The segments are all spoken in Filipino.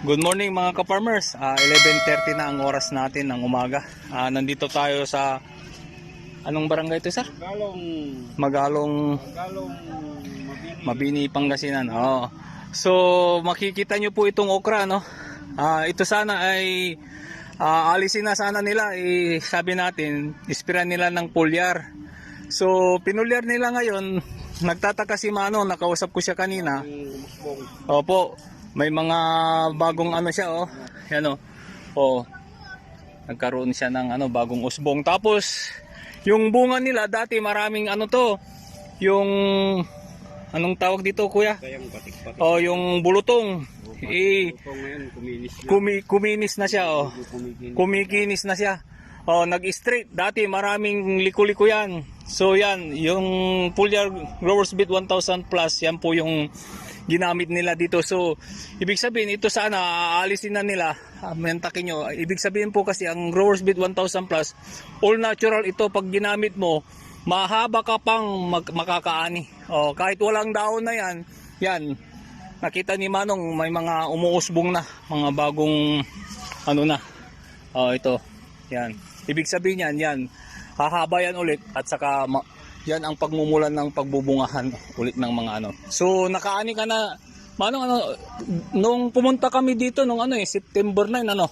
Good morning mga ka-farmers. 11:30 na ang oras natin ng umaga. Nandito tayo sa anong barangay ito, sir? Magalong Mabini, Pangasinan. Oo. So makikita nyo po itong okra, no? Ito sana ay alisin na sana nila. Sabi natin, ispiran nila ng pulyar. So pinulyar nila ngayon. Nagtataka si Manong, nakausap ko siya kanina. Opo. May mga bagong ano siya, oh. Yan, oh. Oh. Nagkaroon siya ng bagong usbong. Tapos yung bunga nila dati maraming to. Yung anong tawag dito, kuya? Oh, yung bulutong. Kuminis na siya, oh. Kumikinis na siya. Oh, nag-straight. Dati maraming liko-liko yan. So yan, yung Foliar Growers Beat 1000 Plus, yan po yung ginamit nila dito. So ibig sabihin ito sana aalisin na nila. Mentakin nyo, ibig sabihin po kasi ang Growers Beat 1000 Plus all natural ito. Pag ginamit mo, mahaba ka pang makakaani. Kahit walang daon na yan, yan nakita ni Manong may mga umuusbong na, mga bagong na. Ito yan, ibig sabihin yan hahaba yan ulit, at saka yan ang pagmumulan ng pagbubungahan ulit ng mga So nakaani ka na, Manong, nung pumunta kami dito nung September 9, Hindi,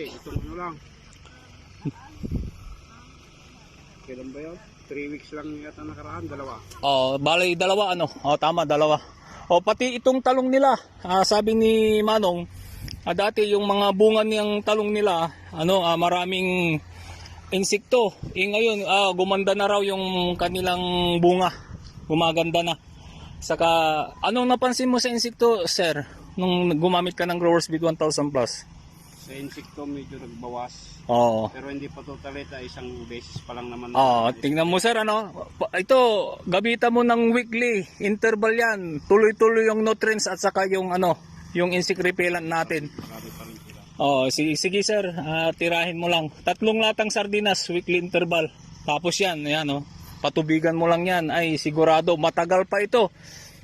ito lang. Kailan ba yun? 3 weeks lang yata nakaraan, dalawa. Balay dalawa, tama, dalawa. Pati itong talong nila, sabi ni Manong, dati yung mga bunga niyang talong nila, maraming insekto. Ngayon, gumanda na raw yung kanilang bunga. Gumaganda na. Saka, anong napansin mo sa insekto, sir? Nung gumamit ka ng Growers Beat 1000 Plus? Sa insekto, medyo nagbawas. Oo. Pero hindi pa totally, isang beses pa lang naman. Tingnan mo, sir, ito, gamitan mo ng weekly interval yan. Tuloy-tuloy yung nutrients at saka yung yung insect repellent natin. Marami pa rin sila. Sige sir, tirahin mo lang. 3 latang sardinas, weekly interval. Tapos yan, patubigan mo lang yan. Ay sigurado, matagal pa ito.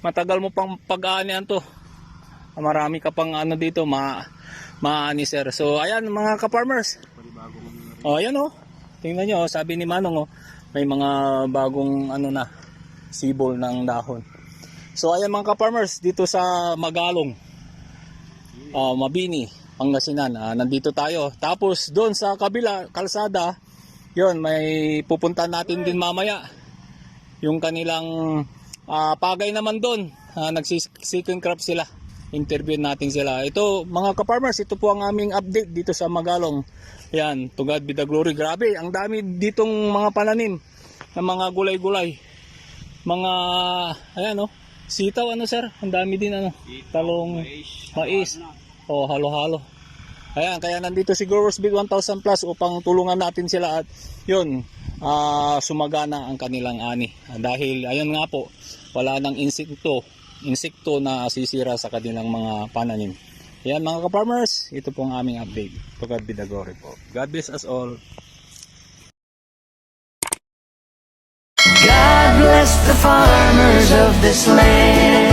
Matagal mo pang pag-aanihan to. Marami ka pang dito, maani sir. So ayan mga ka-farmers. Ayan tingnan nyo, sabi ni Manong, may mga bagong na, sibol ng dahon. So ayan mga ka-farmers, dito sa Magalong, Mabini, Pangasinan, nandito tayo. Tapos doon sa kabila, kalsada, yon, may pupunta natin din mamaya. Yung kanilang pagay naman doon, nagsi-second crop sila. Interview natin sila. Ito mga ka-farmers, ito po ang aming update dito sa Magalong. Yan, to God be the glory. Grabe, ang dami ditong mga pananim ng mga gulay-gulay. Mga sitaw sir, ang dami din talong, mais. Halo-halo. Ayan, kaya nandito si Growers Beat 1000 Plus upang tulungan natin sila at yun, sumagana ang kanilang ani. Dahil ayan nga po, wala nang insekto na sisira sa kanilang mga pananim. Ayan mga ka-farmers, ito po ang aming update. To God be the glory po. God bless us all. God bless the farmers of this land.